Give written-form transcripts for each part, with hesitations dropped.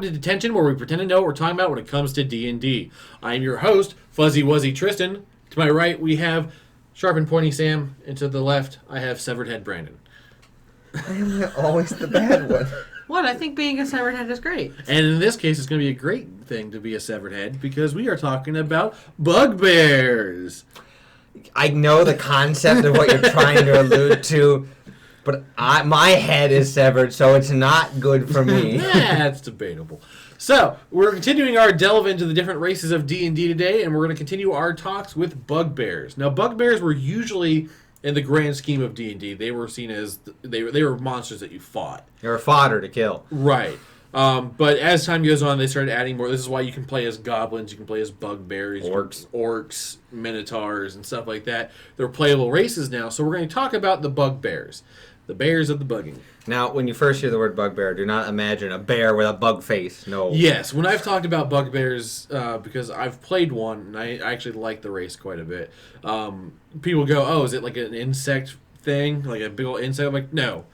welcome to D10tion, where we pretend to know what we're talking about when it comes to D&D. I'm your host, Fuzzy Wuzzy Tristan. To my right, we have Sharp and Pointy Sam, and to the left, I have Severed Head Brandon. I am always the bad one. What? I think being a severed head is great. And in this case, it's going to be a great thing to be a severed head, because we are talking about bugbears. I know the concept of what you're trying to allude to, but my head is severed, so it's not good for me. That's debatable. So, we're continuing our delve into the different races of D&D today, and we're going to continue our talks with bugbears. Now, bugbears were usually, in the grand scheme of D&D, they were seen as, they were monsters that you fought. They were fodder to kill. Right. But as time goes on, they started adding more. This is why you can play as goblins, you can play as bugbears, orcs, minotaurs, and stuff like that. They're playable races now, so we're going to talk about the bugbears. The bears of the bugging. Now, when you first hear the word bugbear, do not imagine a bear with a bug face. No. Yes, when I've talked about bugbears, because I've played one, and I actually like the race quite a bit, people go, oh, is it like an insect thing? Like a big old insect? I'm like, no.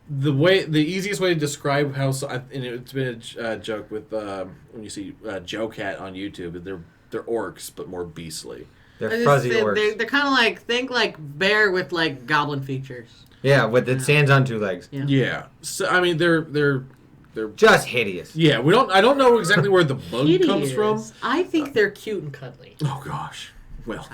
The easiest way to describe how, and it's been a joke with when you see Joe Cat on YouTube, they're orcs, but more beastly. They're fuzzy orcs. They're kind of like, think like bear with like goblin features. Yeah, it stands on two legs. Yeah. So I mean, they're just hideous. Yeah, I don't know exactly where the bug comes from. I think they're cute and cuddly. Oh gosh. Well,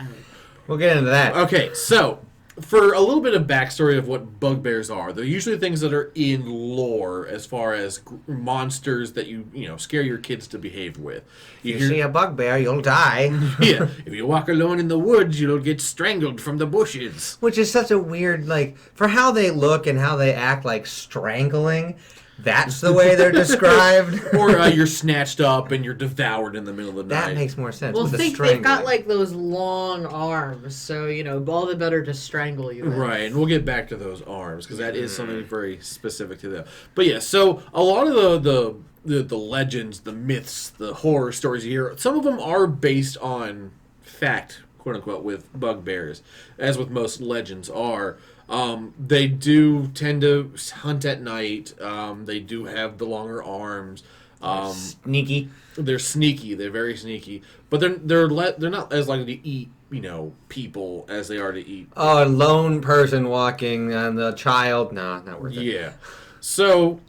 we'll get into that. Okay, so for a little bit of backstory of what bugbears are, they're usually things that are in lore as far as monsters that you scare your kids to behave with. You see a bugbear, you'll die. Yeah, if you walk alone in the woods, you'll get strangled from the bushes. Which is such a weird, for how they look and how they act, like strangling. That's the way they're described. Or you're snatched up and you're devoured in the middle of the night. That makes more sense. Well, they've got like those long arms, so all the better to strangle you. Right, and we'll get back to those arms because that is something very specific to them. But yeah, so a lot of the legends, the myths, the horror stories you hear, some of them are based on fact, quote unquote, with bugbears, as with most legends are. They do tend to hunt at night. They do have the longer arms. Sneaky. They're sneaky. They're very sneaky. But they're not as likely to eat, people as they are to eat. Oh, a lone person walking and the child. Nah, not worth it. Yeah. So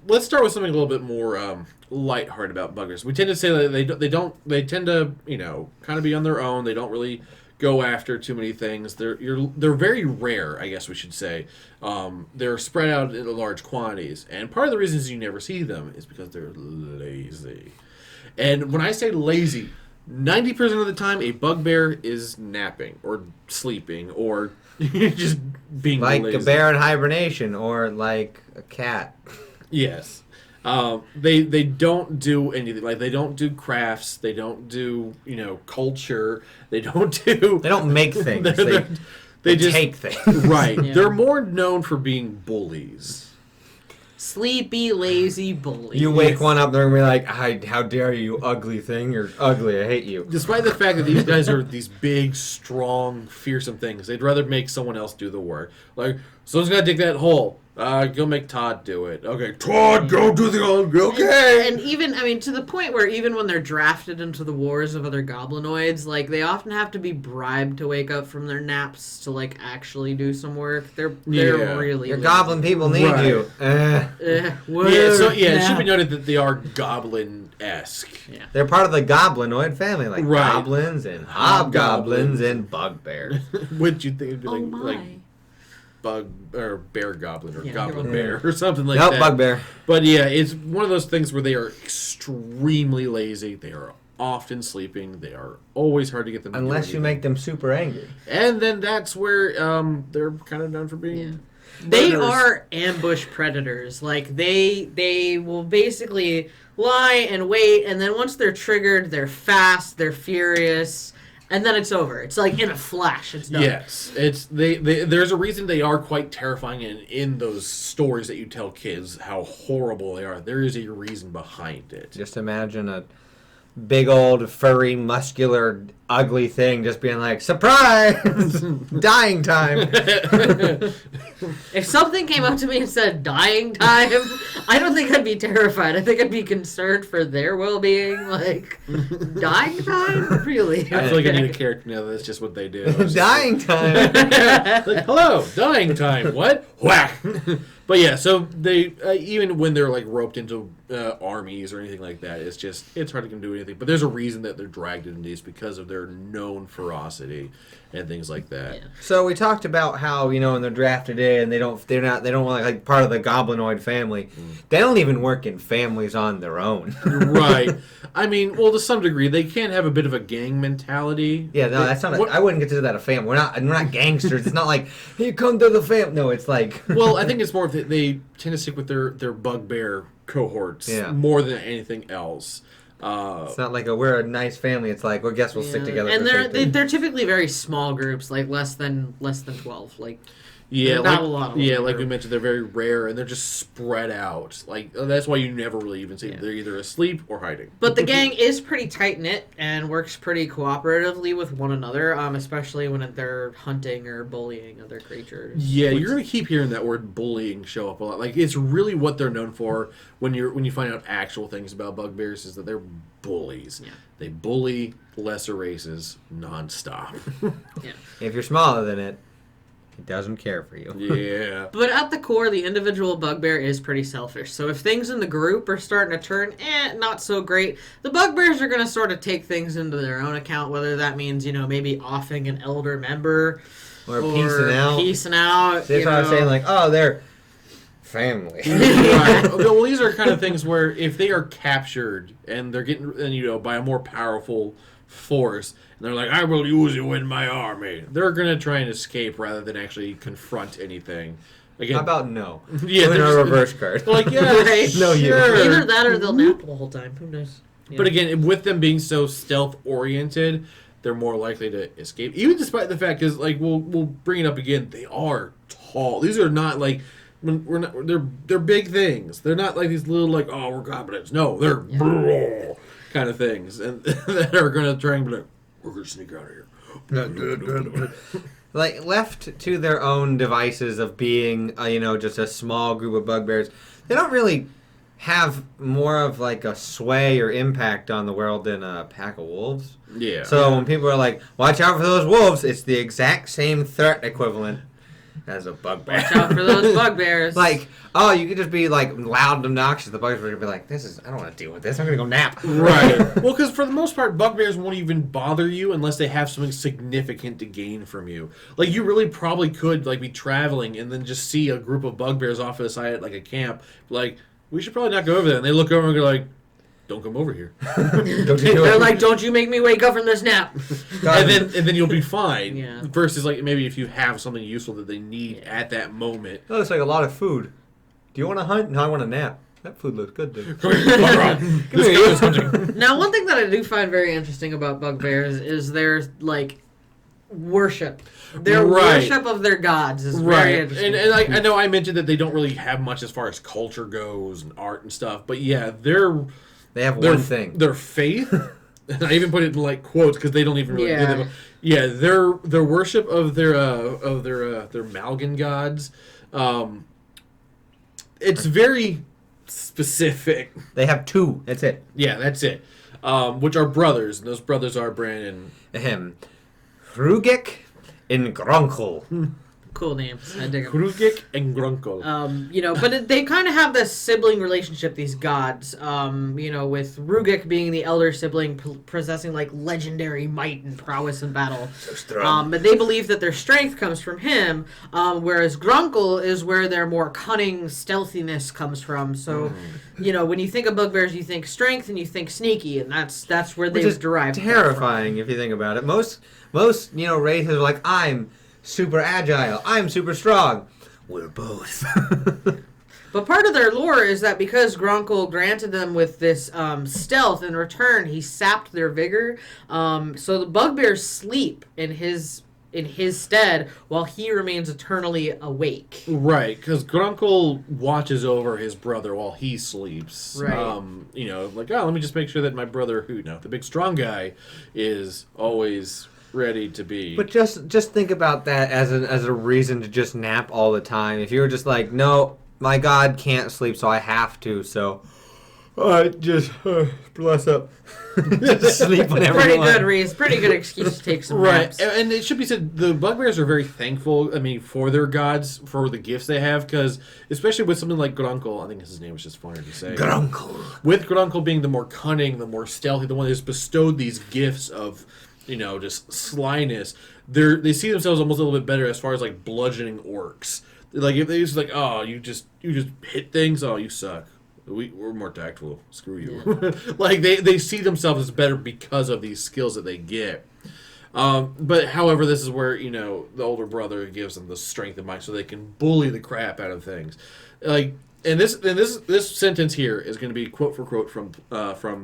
let's start with something a little bit more lighthearted about bugbears. We tend to say that they tend to kind of be on their own. They don't really go after too many things. They're very rare, I guess we should say. They're spread out in large quantities, and part of the reasons you never see them is because they're lazy. And when I say lazy, 90% of the time a bugbear is napping or sleeping or just being like lazy. a bear in hibernation or like a cat. Yes. They don't do anything. Like, they don't do crafts. They don't do, culture. They don't make things. They just take things. Right. Yeah. They're more known for being bullies. Sleepy, lazy bullies. You wake one up, they're going to be like, how dare you, ugly thing. You're ugly. I hate you. Despite the fact that these guys are these big, strong, fearsome things, they'd rather make someone else do the work. Like, someone's got to dig that hole. Go make Todd do it. Okay, Todd, go do the okay. And even, to the point where even when they're drafted into the wars of other goblinoids, they often have to be bribed to wake up from their naps to actually do some work. They're really your goblin people need you. It should be noted that they are goblin-esque. Yeah. They're part of the goblinoid family, goblins and hobgoblins and bugbears. Wouldn't you think it'd be like bug or bear goblin or goblin bear or something like that. Bugbear. But yeah, it's one of those things where they are extremely lazy. They are often sleeping. They are always hard to get them to unless you make them super angry. And then that's where they're kind of known for being They are ambush predators. They will basically lie and wait, and then once they're triggered, they're fast, they're furious. And then it's over. It's in a flash. It's done. Yes, there's a reason they are quite terrifying, and in those stories that you tell kids how horrible they are, there is a reason behind it. Just imagine a big old furry muscular ugly thing just being like, surprise, dying time. If something came up to me and said dying time, I don't think I'd be terrified. I think I'd be concerned for their well-being. Like, dying time? Really? I feel like I need a character now that's just what they do. Dying time. Like, hello, dying time. What? Whack. But yeah, so they even when they're like roped into armies or anything like that, it's hard to do anything. But there's a reason that they're dragged into these because of their known ferocity and things like that. Yeah. So we talked about how when they're drafted in, they don't want like part of the goblinoid family. They don't even work in families on their own. Right. I mean, well, to some degree, they can have a bit of a gang mentality. Yeah, no, that's not. I wouldn't consider that a family. We're not gangsters. It's not like you come to the family. No, it's like. Well, I think it's more that they tend to stick with their Bugbear cohorts more than anything else. It's not like we're a nice family. It's like, well, guess we'll stick together. And they're typically very small groups, like less than 12. Like not a lot of them. Yeah, like we mentioned, they're very rare and they're just spread out. Like that's why you never really even see them. They're either asleep or hiding. But the gang is pretty tight knit and works pretty cooperatively with one another, especially when they're hunting or bullying other creatures. Yeah, you're gonna keep hearing that word bullying show up a lot. Like it's really what they're known for when you find out actual things about bugbears is that they're bullies. Yeah. They bully lesser races nonstop. Yeah. If you're smaller than it doesn't care for you. Yeah. But at the core, the individual bugbear is pretty selfish. So if things in the group are starting to turn, not so great, the bugbears are going to sort of take things into their own account, whether that means, maybe offing an elder member. Or peacing out. That's what I was saying, like, oh, they're family. Right. Well, these are kind of things where if they are captured and they're getting, by a more powerful force, and they're like, I will use you in my army, they're going to try and escape rather than actually confront anything. Again, How about no? Yeah, Doing a reverse card. Like, yeah, Right. No, sure. Either that or they'll nap the whole time. Who knows? Yeah. But again, with them being so stealth-oriented, they're more likely to escape. Even despite the fact, because, like, we'll bring it up again, they are tall. These are not, like, they're big things. They're not like these little, like, oh, we're goblins. No, they're kind of things. And that are going to try and be like, we're going to sneak out of here. Like, left to their own devices of being, just a small group of bugbears, they don't really have more of, like, a sway or impact on the world than a pack of wolves. Yeah. So when people are like, watch out for those wolves, it's the exact same threat equivalent as a bugbear. Watch out for those bugbears. Like, oh, you could just be, like, loud and obnoxious. The bugbears are going to be like, I don't want to deal with this. I'm going to go nap. Right. Well, because for the most part, bugbears won't even bother you unless they have something significant to gain from you. Like, you really probably could, like, be traveling and then just see a group of bugbears off to the side at, like, a camp. Like, we should probably not go over there. And they look over and go like, don't come over here. They're like, don't you make me wake up from this nap. and then you'll be fine. Yeah. Versus, like, maybe if you have something useful that they need at that moment. Oh, it's like a lot of food. Do you want to hunt? No, I want to nap. That food looks good, dude. This guy is hunting. Now, one thing that I do find very interesting about bugbears is their, like, worship. Their worship of their gods is very interesting. And I know I mentioned that they don't really have much as far as culture goes and art and stuff, but yeah, they have one thing. Their faith, and I even put it in like quotes because they don't even really do them. Yeah, their worship of their Malgan gods, it's very specific. They have two. That's it. Yeah, that's it. Which are brothers, and those brothers are Brandon. Rugek and Grunkel. Cool names. I dig them. Krugik and Grunkel. But they kind of have this sibling relationship, these gods. With Rugik being the elder sibling, possessing like legendary might and prowess in battle. So strong. But they believe that their strength comes from him, whereas Grunkel is where their more cunning stealthiness comes from. So, when you think of bugbears, you think strength and you think sneaky, and that's where they've derived. Terrifying if you think about it. Most races are like, I'm super agile. I'm super strong. We're both. But part of their lore is that because Grunkel granted them with this stealth, in return he sapped their vigor. So the bugbears sleep in his stead while he remains eternally awake. Right, because Grunkel watches over his brother while he sleeps. Right. Let me just make sure that my brother, the big strong guy, is always ready to be. But just think about that as a reason to just nap all the time. If you were just like, no, my god can't sleep, so I have to. So just bless up. Just sleep whenever Pretty you want. good reason. Pretty good excuse to take some Right, naps. and it should be said, the Bugbears are very thankful, for their gods, for the gifts they have, because, especially with something like Grunkle, I think his name was just funnier to say. Grunkle. With Grunkle being the more cunning, the more stealthy, the one that's bestowed these gifts of, just slyness, they see themselves almost a little bit better as far as, like, bludgeoning orcs. Like, if they just, like, oh, you just hit things, oh, you suck. We're more tactful. Screw you. Yeah. Like, they see themselves as better because of these skills that they get. But, however, this is where, the older brother gives them the strength of mind so they can bully the crap out of things. Like, and this sentence here is going to be quote for quote from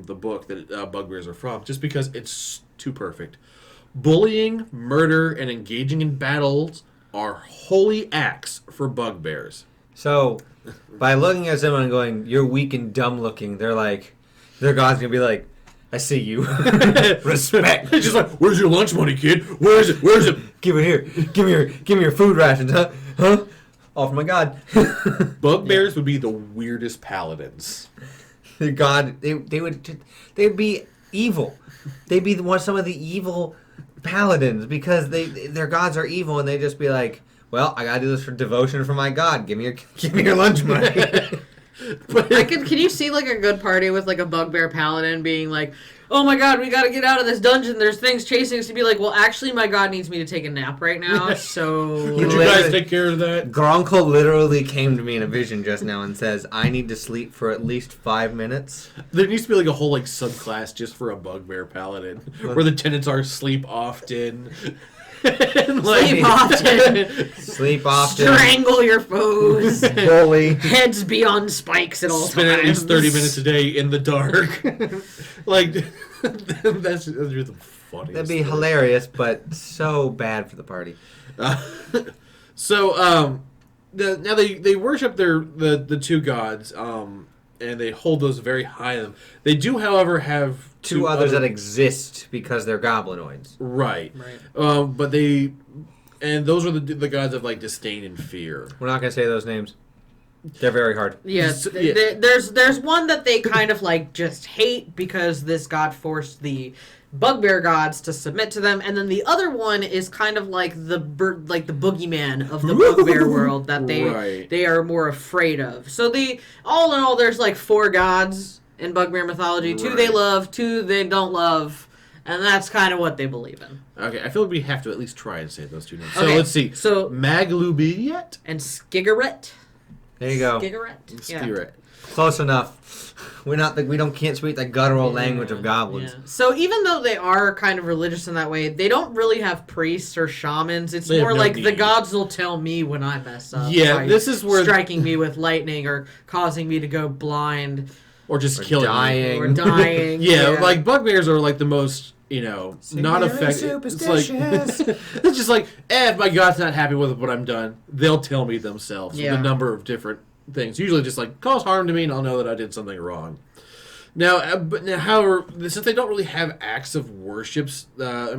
the book that Bugbears are from, just because it's too perfect. Bullying, murder, and engaging in battles are holy acts for Bugbears. So, by looking at someone and going, "You're weak and dumb looking," their god's gonna be like, "I see you." Respect. It's just like, where's your lunch money, kid? Where is it? Where is it? Give it here. Give me your food rations, huh? Huh? All for my god. Bugbears would be the weirdest paladins. The god, they'd be evil. They'd be some of the evil paladins because their gods are evil, and they just be like, well, I gotta do this for devotion for my god. Give me your lunch money. Can you see like a good party with like a Bugbear paladin being like, oh my god, we gotta get out of this dungeon, there's things chasing us, to be like, well, actually my god needs me to take a nap right now, so... Would you guys take care of that? Gronkle literally came to me in a vision just now and says, I need to sleep for at least 5 minutes. There needs to be like a whole like subclass just for a Bugbear paladin, where the tenants are sleep often. Sleep often. Sleep often. Strangle your foes. Bully. Heads be on spikes at all Spend times. at least 30 minutes a day in the dark. Like, that's the funniest. That'd be hilarious, but so bad for the party. Now they worship the two gods, and they hold those very high in them. They do, however, have Two others that exist because they're goblinoids. Right. But those are the gods of like disdain and fear. We're not gonna say those names. They're very hard. Yes, there's one that they kind of like just hate because this god forced the Bugbear gods to submit to them, and then the other one is kind of like the boogeyman of the Bugbear world that they are more afraid of. So all in all, there's like 4 gods in Bugbear mythology. 2 they love, 2 they don't love, and that's kind of what they believe in. Okay, I feel like we have to at least try and say those 2 names. Okay, So let's see. So MacLeod and Skigaret. There you go. Skigaret. Close enough. Can't speak the guttural language of goblins. Yeah. So even though they are kind of religious in that way, they don't really have priests or shamans. It's They have more no like need. the gods will tell me when I mess up. Yeah, by this is where striking me with lightning or causing me to go blind or just Or killing dying. or dying. Yeah, like bugbears are like the most, not effective. It's like it's just like, if my god's not happy with what I'm done, they'll tell me themselves with Yeah. a number of different things. Usually just like cause harm to me, and I'll know that I did something wrong. Now, however, since they don't really have acts of worships, they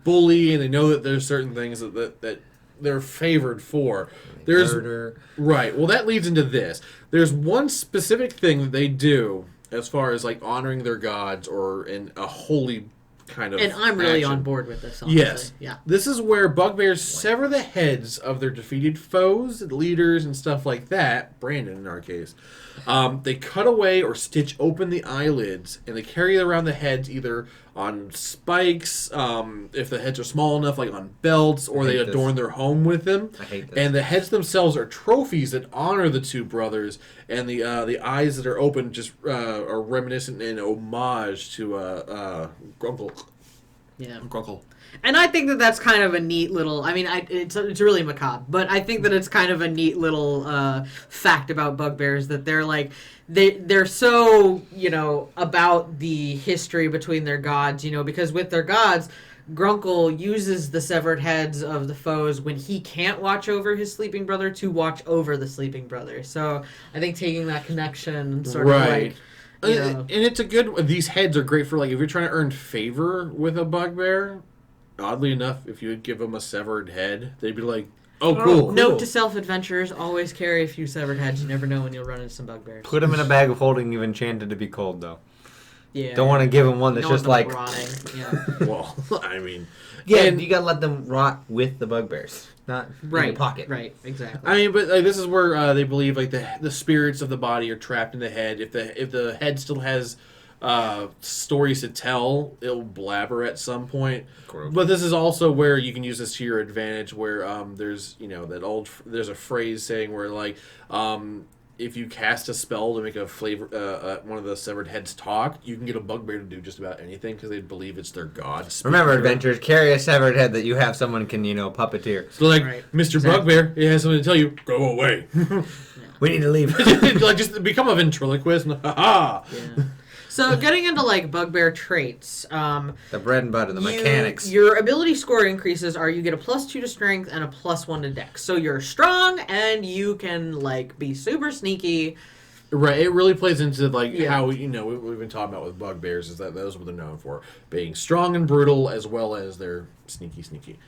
bully and they know that there's certain things that they're favored for. There's Murder. right. Well, that leads into this. There's one specific thing that they do as far as like honoring their gods or in a holy kind of. And I'm really action. on board with this, honestly. Yes. Yeah. This is where bugbears sever the heads of their defeated foes, leaders, and stuff like that. Brandon, in our case. They cut away or stitch open the eyelids, and they carry around the heads either on spikes, if the heads are small enough, like on belts, or they adorn their home with them. I hate this. And the heads themselves are trophies that honor the two brothers, and the eyes that are open just are reminiscent and homage to Grunkle. Yeah. Grunkle. And I think that that's kind of a neat little. I mean, it's really macabre, but I think that it's kind of a neat little fact about bugbears that they're like they're so about the history between their gods, because with their gods, Grunkle uses the severed heads of the foes when he can't watch over his sleeping brother to watch over the sleeping brother. So I think taking that connection and sort of like. And it's a good. These heads are great for like if you're trying to earn favor with a bugbear. Oddly enough, if you would give them a severed head, they'd be like, Oh, cool. Note to self: adventurers always carry a few severed heads. You never know when you'll run into some bugbears. Put them in a bag of holding. You've enchanted to be cold, though. Yeah. Don't want to give them one that's Don't just want them like. rotting. Yeah. Well, I mean, Yeah, and- you gotta let them rot with the bugbears, not in your pocket. Right. Exactly. I mean, but like, this is where they believe like the spirits of the body are trapped in the head. If the head still has stories to tell, it'll blabber at some point. Gross. But this is also where you can use this to your advantage. Where there's there's a phrase saying where like if you cast a spell to make a one of the severed heads talk, you can get a bugbear to do just about anything because they believe it's their god. Remember, adventurers, carry a severed head that you have someone can puppeteer. So like, Right. Mr. Exactly. Bugbear, he has something to tell you. Go away. We need to leave. Like just become a ventriloquist. And, ha Yeah. So getting into like bugbear traits, The bread and butter, the mechanics. Your ability score increases are you get a +2 to strength and a +1 to dex. So you're strong and you can like be super sneaky. Right, it really plays into like Yeah. how we've been talking about with bugbears is that those are what they're known for, being strong and brutal as well as they're sneaky.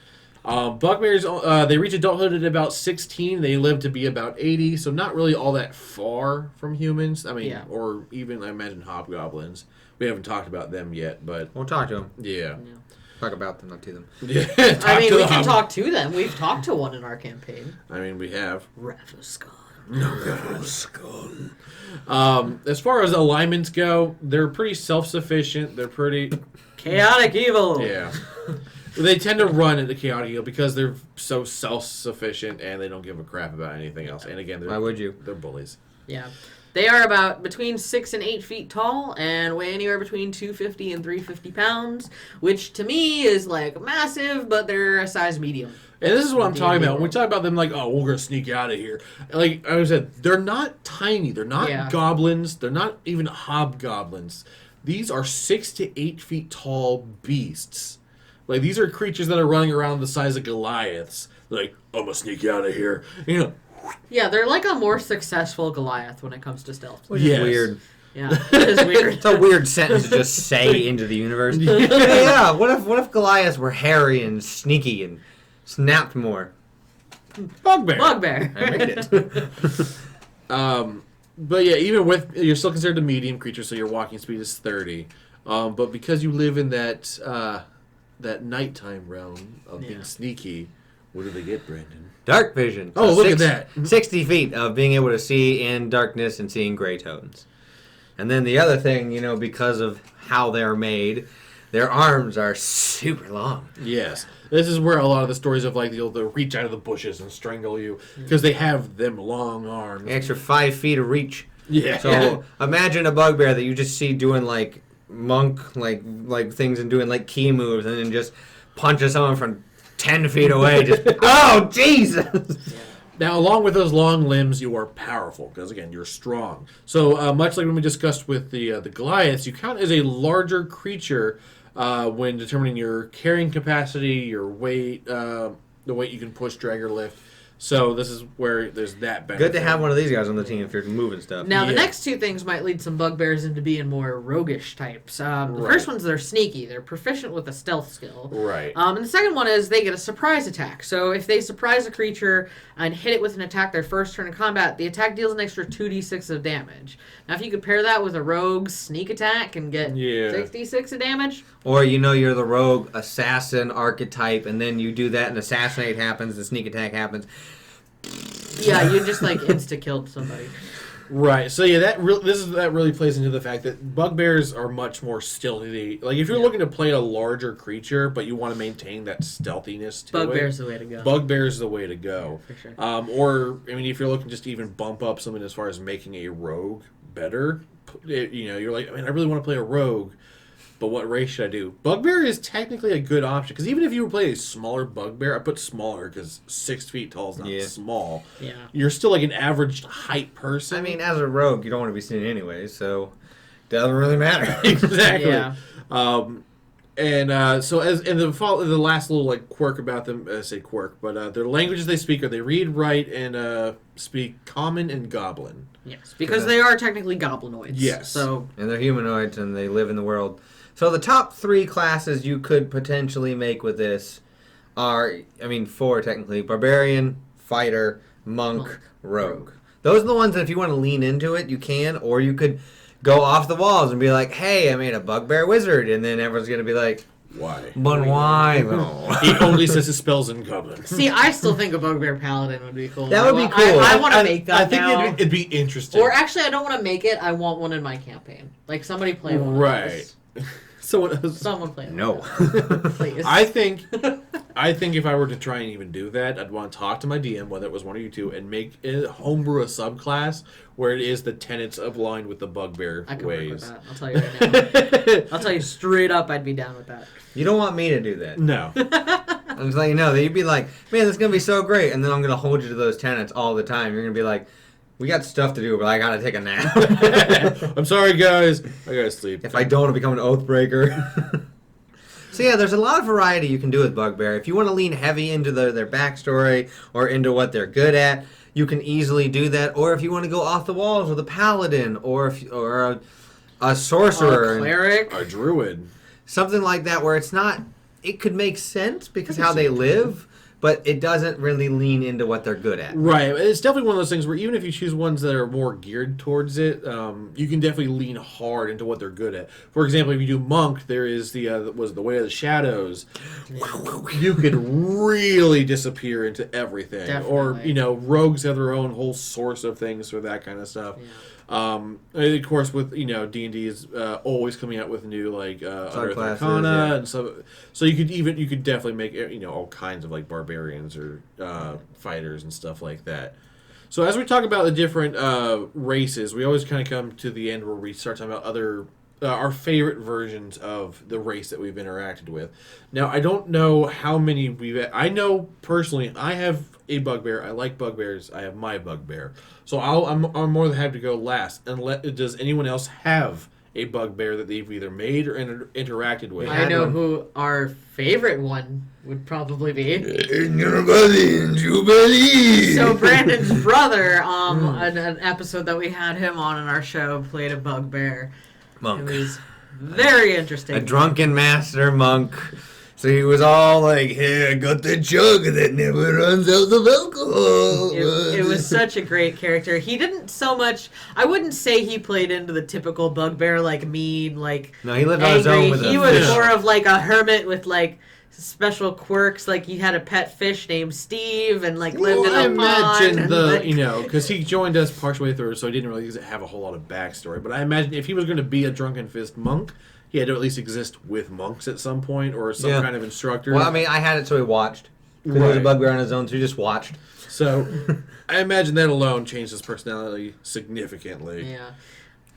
Bugbears they reach adulthood at about 16. They live to be about 80, so not really all that far from humans. I mean, Yeah. or even I imagine hobgoblins. We haven't talked about them yet, but We'll talk to them. yeah, Talk about them, not to them. yeah. I mean, to we the can talk to them. We've talked to one in our campaign. I mean, we have. Ravascon. As far as alignments go, they're pretty self-sufficient. They're pretty. Chaotic evil. Yeah. They tend to run into chaotic evil because they're so self-sufficient and they don't give a crap about anything else. And again, Why would you? they're bullies. Yeah. They are about between 6 and 8 feet tall and weigh anywhere between 250 and 350 pounds, which to me is like massive, but they're a size medium. And this is what I'm talking D&D about. When we talk about them like, oh, we're going to sneak out of here. Like I said, they're not tiny. They're not goblins. They're not even hobgoblins. These are 6 to 8 feet tall beasts. Like, these are creatures that are running around the size of Goliaths. Like, I'm going to sneak out of here. You know. Yeah, they're like a more successful Goliath when it comes to stealth. Which is Yes. weird. Yeah, it is weird. It's a weird sentence to just say into the universe. Yeah, what if Goliaths were hairy and sneaky and snapped more? Bugbear. Bugbear. I made it. But yeah, even with, you're still considered a medium creature, so your walking speed is 30. But because you live in that nighttime realm of being sneaky, what do they get, Brandon? Dark vision. Oh, look at that. 60 feet of being able to see in darkness and seeing gray tones. And then the other thing, because of how they're made, their arms are super long. Yes. This is where a lot of the stories of, like, they'll reach out of the bushes and strangle you, because they have them long arms. An extra 5 feet of reach. Yeah. So imagine a bugbear that you just see doing, like, monk, like things and doing, like, key moves, and then just punches someone from 10 feet away. Just, oh, Jesus! Now, along with those long limbs, you are powerful because, again, you're strong. So, much like when we discussed with the Goliaths, you count as a larger creature when determining your carrying capacity, your weight, the weight you can push, drag, or lift. So, this is where there's that benefit. Good to have one of these guys on the team if you're moving stuff. Now, the Yeah. next two things might lead some bugbears into being more roguish types. The Right. first one's they're sneaky. They're proficient with a stealth skill. Right. And the second one is they get a surprise attack. So if they surprise a creature and hit it with an attack their first turn in combat, the attack deals an extra 2d6 of damage. Now, if you could pair that with a rogue's sneak attack and get 66 of damage, Or you're the rogue assassin archetype, and then you do that, and assassinate happens, the sneak attack happens. yeah, you just like insta-killed somebody. Right. So yeah, that really plays into the fact that bugbears are much more stealthy. Like if you're looking to play a larger creature, but you want to maintain that stealthiness to Bugbear's it, the way to go. Bugbear's the way to go. For sure. Or I mean, if you're looking just to even bump up something as far as making a rogue better, you're like, I mean, I really want to play a rogue, but what race should I do? Bugbear is technically a good option because even if you were playing a smaller bugbear, I put smaller because 6 feet tall is not small. Yeah. You're still like an average height person. I mean, as a rogue, you don't want to be seen anyway, so doesn't really matter. Exactly. Yeah. So the last little like quirk about them, I say quirk, but their languages they speak are they read, write, and speak Common and Goblin. Yes, because they are technically goblinoids. Yes. So And they're humanoids, and they live in the world. So the top 3 classes you could potentially make with this are, I mean, 4 technically: barbarian, fighter, monk, rogue. Rogue. Those are the ones that if you want to lean into it, you can, or you could go off the walls and be like, "Hey, I made a bugbear wizard," and then everyone's gonna be like, Why? "But why though?" He only says his spells in Goblin. See, I still think a Bugbear Paladin would be cool. That would be cool. I want to make that I think now. it'd be interesting. Or actually, I don't want to make it. I want one in my campaign. Like, somebody play one. Right. Someone play one. No. Please. I think if I were to try and even do that, I'd want to talk to my DM, whether it was one or you two, and make it homebrew a subclass where it is the tenets aligned with the Bugbear I can ways. work with that. I'll tell you right now. I'll tell you straight up, I'd be down with that. You don't want me to do that. No. I'm just letting you know that you'd be like, "Man, this is gonna be so great," and then I'm gonna hold you to those tenets all the time. You're gonna be like, "We got stuff to do, but I gotta take a nap." I'm sorry, guys. I gotta sleep. If I don't, I'll become an oath breaker. So yeah, there's a lot of variety you can do with Bugbear. If you want to lean heavy into their backstory or into what they're good at, you can easily do that. Or if you want to go off the walls with a paladin or a sorcerer, A cleric. A druid. something like that, where it's not. It could make sense because how they live, but it doesn't really lean into what they're good at. Right. It's definitely one of those things where even if you choose ones that are more geared towards it, you can definitely lean hard into what they're good at. For example, if you do monk, there is the way of the shadows. You could really disappear into everything. Definitely. Or rogues have their own whole source of things for that kind of stuff. Yeah. And of course, with D&D is always coming out with new Unearthed Subclasses, Arcana, yeah. and so you could definitely make all kinds of barbarians or fighters and stuff like that. So as we talk about the different races, we always kind of come to the end where we start talking about other our favorite versions of the race that we've interacted with. Now, I don't know how many I know personally, I have a bugbear. I like bugbears. I have my bugbear. So I'm more than happy to go last. And does anyone else have a bugbear that they've either made or interacted with? I know who our favorite one would probably be. So Brandon's brother, an episode that we had him on in our show, played a bugbear. Monk. It was very interesting. A drunken master monk. So he was all like, "Hey, I got the jug that never runs out of alcohol." It was such a great character. He didn't so much. I wouldn't say he played into the typical bugbear, mean, No, he lived on his own angry. with He a was fish. more of a hermit with special quirks. He had a pet fish named Steve and lived in I a pond. imagine because he joined us partially through, so he didn't really have a whole lot of backstory. But I imagine if he was going to be a drunken fist monk, he had to at least exist with monks at some point or some kind of instructor. Well, I mean, I had it so he watched. Because he was a bugbear on his own, so he just watched. So I imagine that alone changed his personality significantly. Yeah.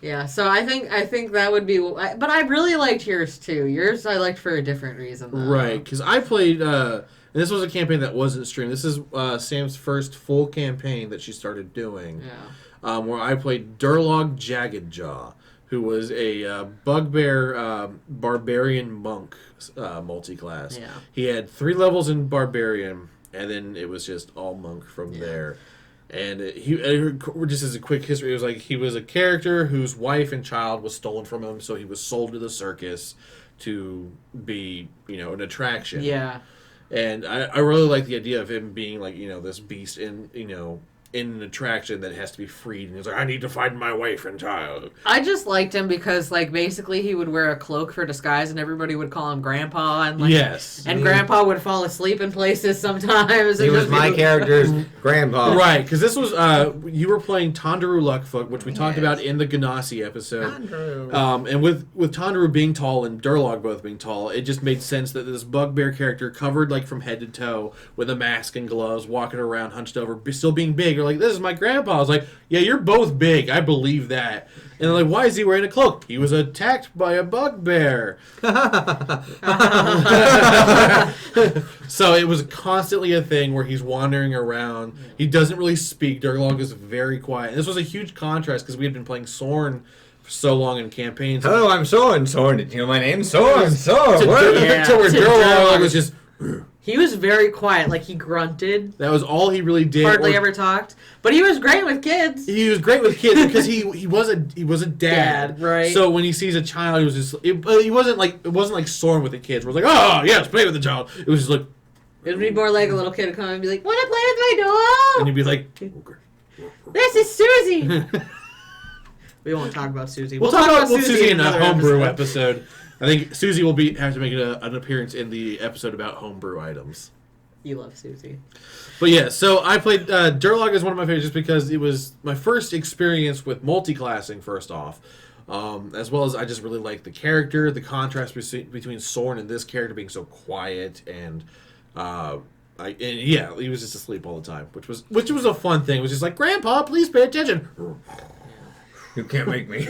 Yeah, so I think that would be... But I really liked yours, too. Yours I liked for a different reason, though. Right, because I played... and this was a campaign that wasn't streamed. This is Sam's first full campaign that she started doing. Yeah. Where I played Durlog Jaggedjaw, who was a bugbear barbarian monk multi-class. Yeah. He had 3 levels in barbarian, and then it was just all monk from there. And just as a quick history, it was he was a character whose wife and child was stolen from him, so he was sold to the circus to be, an attraction. Yeah. And I really like the idea of him being this beast in an attraction that has to be freed, and he's like, I need to find my wife and child. I just liked him because, basically he would wear a cloak for disguise and everybody would call him Grandpa. And, Yes. And Grandpa would fall asleep in places sometimes. He was my character's grandpa. Right, because this was, you were playing Tandaru Luckfoot, which we talked about in the Ganassi episode. Tandaru. And with Tandaru being tall and Durlog both being tall, it just made sense that this bugbear character covered, from head to toe, with a mask and gloves, walking around hunched over, still being big, or this is my grandpa. I was like, yeah, you're both big. I believe that. And they're like, why is he wearing a cloak? He was attacked by a bugbear. So it was constantly a thing where he's wandering around. He doesn't really speak. Durlog is very quiet. And this was a huge contrast because we had been playing Sorn for so long in campaigns. Hello, I'm Soren. Soren, did you know my name? Soren. To where Durlog was just... He was very quiet, he grunted. That was all he really did. Hardly ever talked. But he was great with kids. He was great with kids because he was a dad, right? So when he sees a child, he was just it wasn't like Soren with the kids. Where it's like, oh yes, play with the child. It was just like, It'd be more like a little kid would come and be like, "Want to play with my doll?" And you'd be like, This is Susie. We won't talk about Susie. we'll talk about Susie in a another homebrew episode. I think Susie will have to make an appearance in the episode about homebrew items. You love Susie. But yeah, so I played Durlog is one of my favorites just because it was my first experience with multi-classing. First off, as well as I just really liked the character, the contrast between Soren and this character being so quiet and. Yeah, he was just asleep all the time, which was a fun thing. It was just like, Grandpa, please pay attention. You can't make me.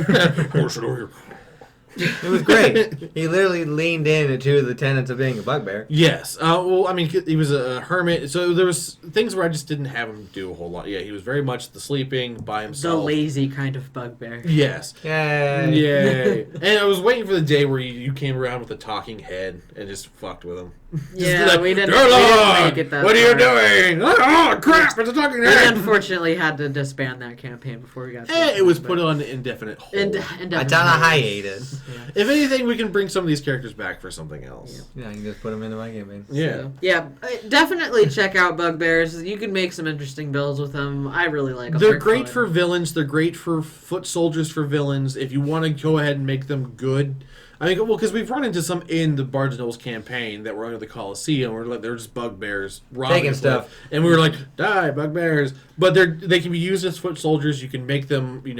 It was great. He literally leaned in to the tenets of being a bugbear. Yes. Well, I mean, he was a hermit, so there was things where I just didn't have him do a whole lot. Yeah, he was very much the sleeping by himself. The lazy kind of bugbear. Yes. Yay. Yay. And I was waiting for the day where you came around with a talking head and just fucked with him. Yeah, we didn't make it that What are you far. doing? Oh, crap, it's a talking We head. unfortunately had to disband that campaign before we got It was put on indefinite hold. It's on a hiatus. Yeah. If anything, we can bring some of these characters back for something else. Yeah, you can just put them into my campaign. Yeah. So, yeah, definitely check out Bugbears. You can make some interesting builds with them. I really like them. They're great fun. for villains. They're great for foot soldiers for villains. If you want to go ahead and make them good. I mean, well, because we've run into some in the Bards and Nobles campaign that were under the Colosseum, where like they're just bugbears Taking stuff, and we were like, "Die, bugbears!" But they can be used as foot soldiers. You can make them, big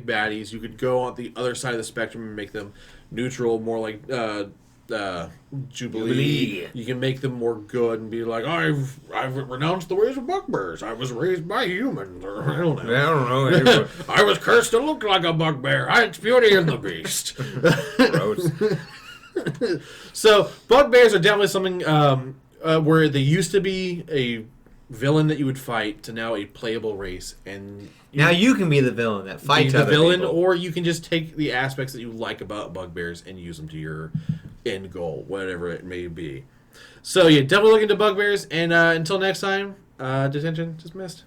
baddies. You could go on the other side of the spectrum and make them neutral, more like Jubilee. You can make them more good and be like, I've renounced the ways of bugbears. I was raised by humans, or I don't know. I don't know. I was cursed to look like a bugbear. It's Beauty and the Beast. Gross. So bugbears are definitely something where they used to be a villain that you would fight to now a playable race, and Now you can be the villain that fights the other villain, people. or you can just take the aspects that you like about bugbears and use them to your end goal, whatever it may be. So yeah, definitely look into bugbears, and until next time, D10tion dismissed.